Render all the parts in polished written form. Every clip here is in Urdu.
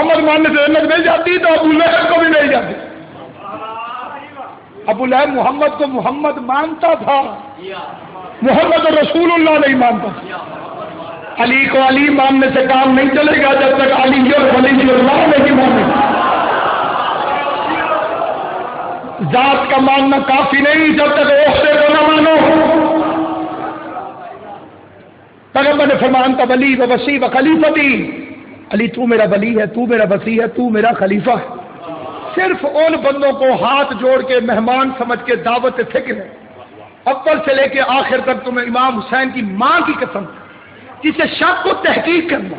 محمد ماننے سے جنت مل جاتی تو ابو لہب کو بھی مل جاتی. ابو لہب محمد کو محمد مانتا تھا، محمد رسول اللہ نہیں مانتا تھا. علی کو علی ماننے سے کام نہیں چلے گا جب تک علی اور ولی اللہ نہیں مانے. ذات کا ماننا کافی نہیں جب تک عہدے کو نہ مانو. پیغمبر نے فرمایا انت ولی و وصی و خلیفتی، علی تو میرا ولی ہے، تو میرا وصی ہے، تو میرا خلیفہ ہے. صرف ان بندوں کو ہاتھ جوڑ کے مہمان سمجھ کے دعوت فکر ہے، اول سے لے کے آخر تک تمہیں امام حسین کی ماں کی قسم، جسے شک کو تحقیق کرنا.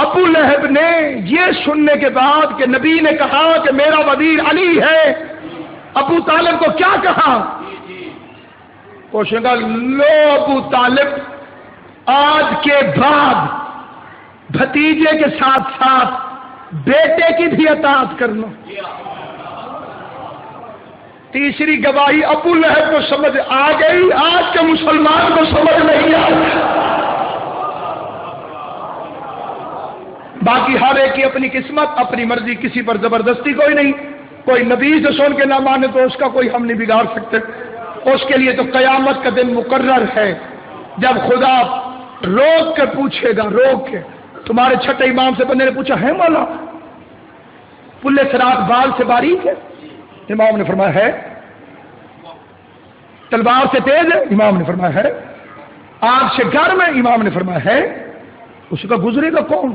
ابو لہب نے یہ سننے کے بعد کہ نبی نے کہا کہ میرا وزیر علی ہے، ابو طالب کو کیا کہا؟ پوچھے گا لو ابو طالب آج کے بعد بھتیجے کے ساتھ ساتھ بیٹے کی بھی اطاعت کرنا. تیسری گواہی ابو لہب کو سمجھ آ گئی، آج کے مسلمان کو سمجھ نہیں آئی. باقی ہر ایک کی اپنی قسمت، اپنی مرضی، کسی پر زبردستی کوئی نہیں. کوئی نبی سے سن کے نہ مانے تو اس کا کوئی ہم نہیں بگاڑ سکتے. اس کے لیے تو قیامت کا دن مقرر ہے جب خدا روک کے پوچھے گا، روک کے. تمہارے چھٹے امام سے بندے نے پوچھا ہے مولا پلے صراط بال سے باریک ہے؟ امام نے فرمایا ہے. تلوار سے تیز ہے؟ امام نے فرمایا ہے. آگ سے گرم ہے؟ امام نے فرمایا ہے. اس کا گزرے گا کون؟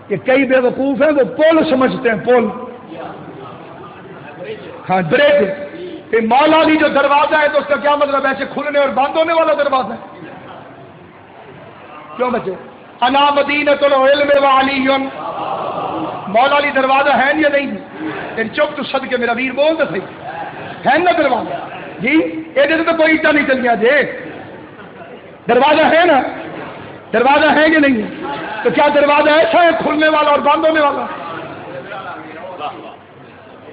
یہ کئی بے وقوف ہیں وہ پول سمجھتے ہیں، پول، ہاں بریک. مولا علی جو دروازہ ہے تو اس کا کیا مطلب؟ ایسے کھلنے اور بند ہونے والا دروازہ ہے؟ کیوں بچے؟ انا مدینۃ العلم وعلی، مولا علی دروازہ ہے یا نہیں؟ چپ تو صدقے میرا ویر بول تو صحیح ہے نا دروازہ جی. یہ تو کوئی اینٹا نہیں چلیا جی، دروازہ ہے نا، دروازہ ہے کہ نہیں؟ تو کیا دروازہ ایسا ہے کھلنے والا اور بند ہونے والا؟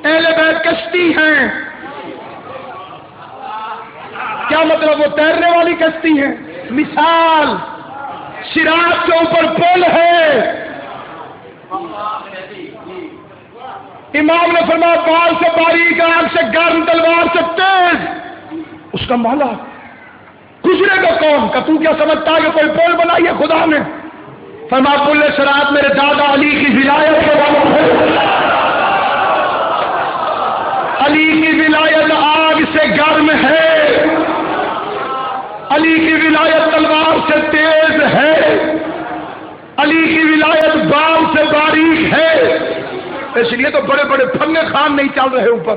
اہل بیت کشتی ہیں، کیا مطلب؟ وہ تیرنے والی کشتی ہے. مثال صراط کے اوپر پل ہے. امام نے فرمایا بال سے باریک، آگ سے گرم، تلوار سے تیز. اس کا مولا گزرے گا کون؟ کہ تو کیا سمجھتا ہے کہ کوئی پل بنائی ہے خدا نے؟ فرمایا پل صراط میرے دادا علی کی ولایت کے بعد ہے. علی کی ولایت آگ سے گرم ہے، علی کی ولایت تلوار سے تیز ہے، علی کی ولایت بال سے باریک ہے. اس لیے تو بڑے بڑے فن خان نہیں چل رہے اوپر.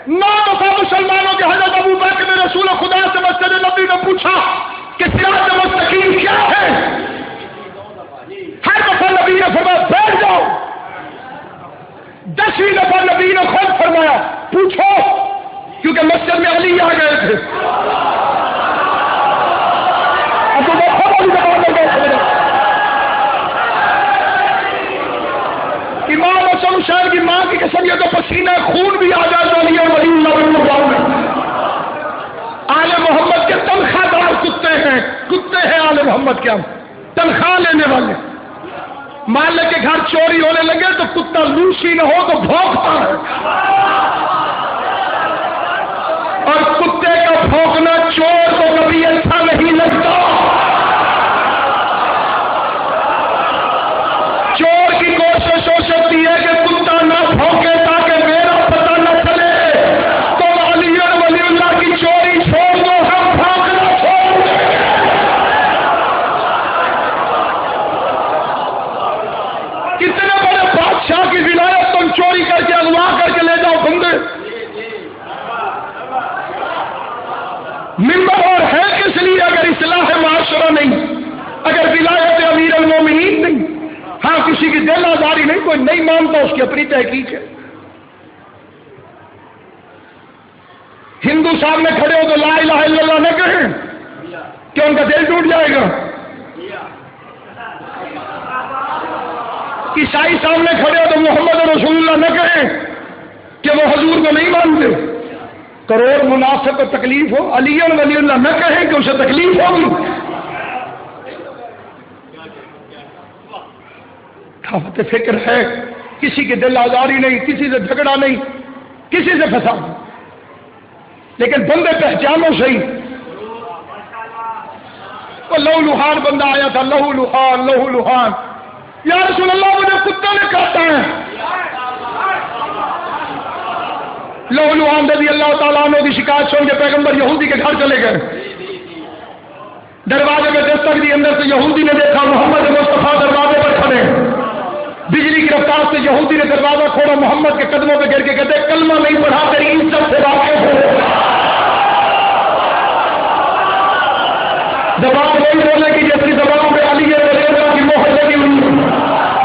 نہ دفعہ مسلمانوں کے حضرت ابو بکر نے رسول خدا سے مسجد نبی میں پوچھا کہ صراط مستقیم کیا ہے؟ ہر دفعہ نبی نے فرمایا بیٹھ جاؤ. 10ویں دفعہ نبی نے خود فرمایا پوچھو، کیونکہ مسجد میں علی آ گئے تھے. اب تو امام حسن حسین کی ماں کی قسم یہ تو پسینہ خون بھی آ جائے تو علی اور ولی اللہ میں. آل محمد کے تنخواہ دار کتے ہیں، کتے ہیں آل محمد کے، ہم تنخواہ لینے والے. مالک کے گھر چوری ہونے لگے تو کتا لوسی نہ ہو تو بھونکتا ہے، اور کتے کا بھونکنا چور کو کبھی اچھا نہیں لگتا. چور کی کوشش ہو سکتی ہے کہ کتا نہ بھونکے تاکہ میرا پتہ نہ چلے. تو علی اور ولی اللہ کی چوری چھوڑ دو، ہم بھونکنا چھوڑ دیں. کتنے بڑے بادشاہ کی ولایت تم چوری کر کے اغوا کر کے لے جاؤ بندے. ممبر اور ہے کس لیے اگر اصلاح معاشرہ نہیں، اگر ولایت امیر المومنین نہیں؟ ہاں کسی کی دل آزاری نہیں، کوئی نہیں مانتا اس کی اپنی تحقیق ہے. ہندو سامنے کھڑے ہو تو لا الہ الا اللہ نہ کہیں کہ ان کا دل ٹوٹ جائے گا. عیسائی سامنے کھڑے ہو تو محمد رسول اللہ نہ کہیں کہ وہ حضور کو نہیں مانتے. کروڑ منافق کو تکلیف ہو، علی اور ولی اللہ نہ کہیں کہ اسے تکلیف ہوگی. دعوت فکر ہے، کسی کے دل آزاری نہیں، کسی سے جھگڑا نہیں، کسی سے فساد نہیں، لیکن بندے پہچانو صحیح۔ وہ لہو لہان بندہ آیا تھا، لہو لہان لہو لہان، یا رسول اللہ مجھے کتے نے کاٹا ہے۔ لہو لہان رضی اللہ تعالیٰ عنہ کی شکایت سن کے پیغمبر یہودی کے گھر چلے گئے، دروازے میں دستک دی، اندر سے یہودی نے دیکھا محمد مصطفیٰ دروازے پر کھڑے، بجلی کی رفتار سے یہودی نے دروازہ کھولا، محمد کے قدموں پہ گر کے کہتے کلمہ نہیں پڑھا تیری عزت سے واقف ہو۔ زبان نہیں بولے کہ جس کی زبان پہ علی کی مہر لگی ہوئی،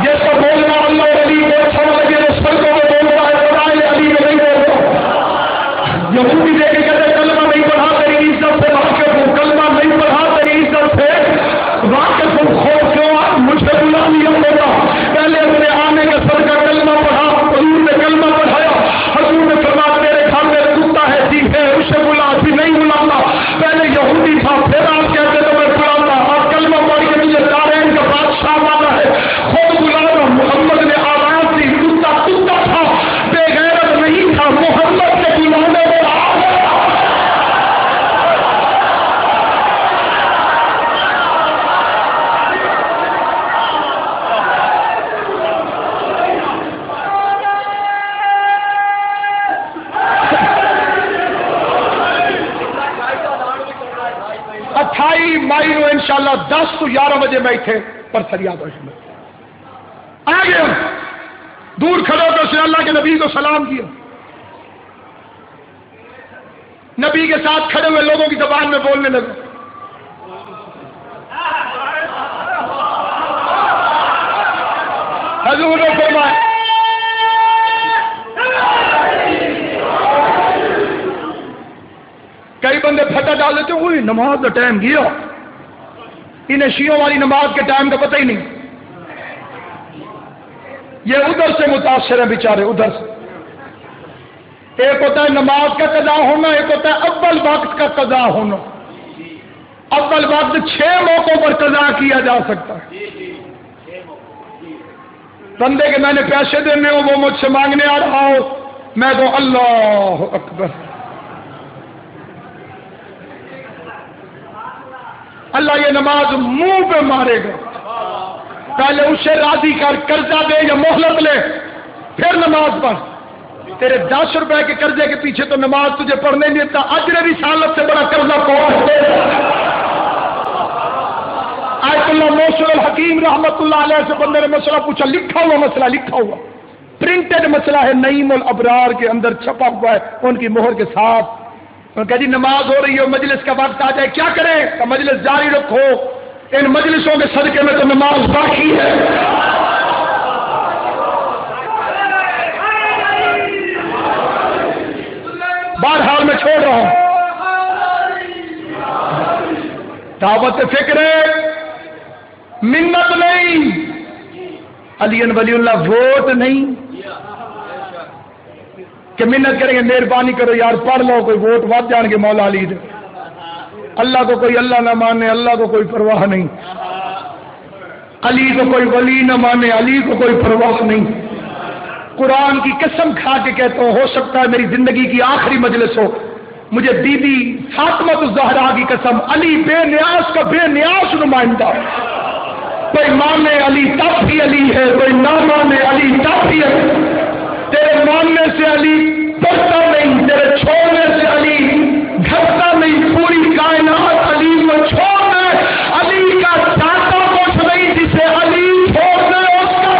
جس کا بولنا اللہ اور علی کو اچھا لگے تو سڑکوں میں بولتا ہے بتائے علی میں نہیں بولتا۔ یہودی دے کے کہتے کلمہ نہیں پڑھا تیری عزت سے واقف ہوں، کلمہ نہیں پڑھا تیری عزت سے واقف ہوں، خوف کیوں مجھ سے بلا نہیں ہوتا، پہلے اپنے آنے کا صدقہ کلمہ پڑھا، حضور نے کلمہ پڑھایا، حضور نے فرمایا تیرے گھر میں کتا ہے ٹھیک ہے اسے بلا، ابھی نہیں بلاتا، پہلے یہودی تھا پھر آپ کہتے تو میں بلاتا، اور کلمہ پڑھ کے مجھے دارین کا بادشاہ مانا ہے، خود بلانا۔ محمد نے آواز دی، کتا کتا تھا، بے غیرت نہیں تھا، محمد کے بلانے میں آ گیا۔ مائی نو انشاءاللہ 10 تو 11 بجے میں تھے پر فریاد آ گیا، دور کھڑے تو اسے اللہ کے نبی کو سلام کیا، نبی کے ساتھ کھڑے ہوئے لوگوں کی زبان میں بولنے لگا، حضور نے فرمایا کئی بندے پھٹا ڈال دیتے ہوئی نماز کا ٹائم گیا، انہیں شیعوں والی نماز کے ٹائم کا پتہ ہی نہیں، یہ ادھر سے متاثر ہیں بیچارے، ادھر سے۔ ایک ہوتا ہے نماز کا قضا ہونا، ایک ہوتا ہے اول وقت کا قضا ہونا۔ اول وقت 6 موقعوں پر قضا کیا جا سکتا ہے، بندے کے میں نے پیسے دینے ہو، وہ مجھ سے مانگنے آ رہا ہو، میں تو اللہ اکبر، اللہ یہ نماز منہ پہ مارے گا، پہلے اسے راضی کر، قرضہ دے یا مہلت لے پھر نماز پڑھ۔ تیرے 10 روپے کے قرضے کے پیچھے تو نماز تجھے پڑھنے نہیں دیتا، اجر رسالت سے بڑا قرضہ کون ہے؟ آیت اللہ موصل الحکیم رحمت اللہ علیہ سے بندے نے مسئلہ پوچھا، لکھا ہوا مسئلہ، لکھا ہوا پرنٹڈ مسئلہ ہے، نعیم الابرار کے اندر چھپا ہوا ہے ان کی مہر کے ساتھ۔ انہوں نے کہا جی نماز ہو رہی ہے، مجلس کا وقت آ جائے کیا کریں؟ کہ مجلس جاری رکھو، ان مجلسوں کے صدقے میں تو نماز باقی ہے۔ بہرحال میں چھوڑ رہا ہوں، دعوت فکر منت نہیں، علی ولی اللہ ووٹ نہیں کہ منت کریں گے مہربانی کرو یار پڑھ لو، کوئی ووٹ ود جان گے مولا علی دے، اللہ کو کوئی اللہ نہ مانے، اللہ کو کوئی پرواہ نہیں، علی کو کوئی ولی نہ مانے، علی کو کوئی پرواہ نہیں۔ قرآن کی قسم کھا کے کہتا ہوں، ہو سکتا ہے میری زندگی کی آخری مجلس ہو، مجھے بی بی فاطمہ الزہرا کی قسم، علی بے نیاز کا بے نیاز نمائندہ، کوئی مانے علی تب بھی علی ہے، کوئی نہ مانے علی تب بھی ہے، تیرے ماننے سے علی بڑھتا نہیں، تیرے چھوڑنے سے علی گھٹتا نہیں، پوری کائنات علی کو چھوڑ دے، علی کا داتا کچھ نہیں، جسے علی چھوڑ دے اس کا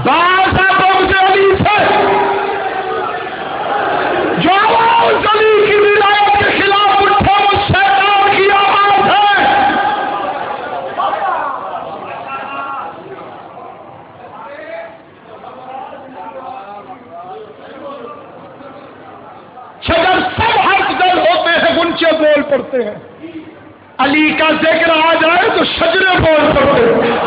بعض آبوں سے علی سے جو آواز علی کی ولایت کے خلاف اٹھے وہ شیطان کی آواز ہے۔ شجر سب حرف زد ہوتے ہیں، غنچے بول پڑتے ہیں، علی کا ذکر آ جائے تو شجرے بول پڑتے ہیں۔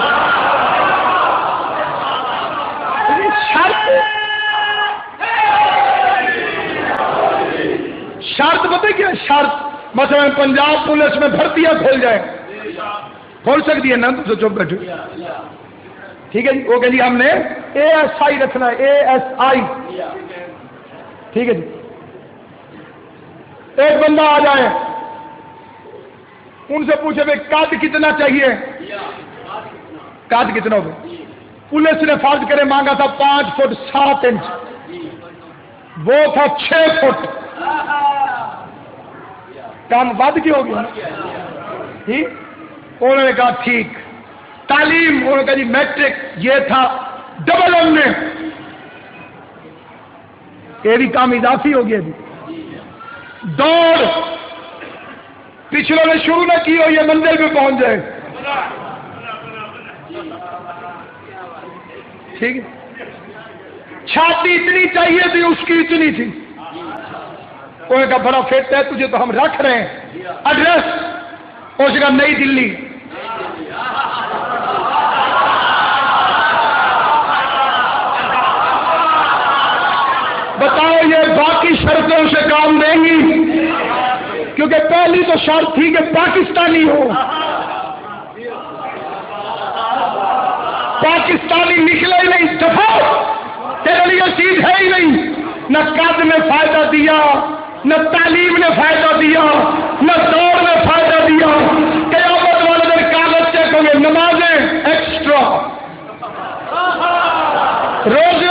شرط پتہ کیا شرط؟ مثلا پنجاب پولیس میں بھرتیاں کھول جائیں، کھول سکتی ہے نا؟ تو چپ بیٹھو، ٹھیک ہے جی. وہ کہ جی ہم نے ASI رکھنا ہے، ASI، ٹھیک ہے جی. ایک بندہ آ جائے، ان سے پوچھے بھائی قد کتنا چاہیے، قد کتنا ہوگا؟ پولیس نے فرض کرے مانگا تھا 5 فٹ 7 انچ، وہ تھا 6 فٹ. کام ود کی ہو گیا، ٹھیک. انہوں نے کہا ٹھیک. تعلیم، انہوں نے کہا جی میٹرک، یہ تھا ڈبل ایم میں، یہ بھی کام اضافی ہو گیا جی. دوڑ پچھلوں نے شروع نہ کی ہو، یہ منزل پہ پہنچ جائے، ٹھیک ہے. چھاتی اتنی چاہیے تھی، اس کی اتنی تھی. انہوں نے کہا بڑا فٹ ہے تجھے تو ہم رکھ رہے ہیں. ایڈریس اس کا نئی دلی. بتاؤ یہ باقی شرطوں سے کام دیں گی؟ کیونکہ پہلی تو شرط تھی کہ پاکستانی ہو. پاکستانی نکلے ہی نہیں، دفعہ تیرے لیے چیز ہے ہی نہیں. نہ قد نے فائدہ دیا، نہ تعلیم نے فائدہ دیا، نہ دوڑ نے فائدہ دیا. قیامت والے دن کاغذ چیک ہوں گے، نمازیں ایکسٹرا، روزے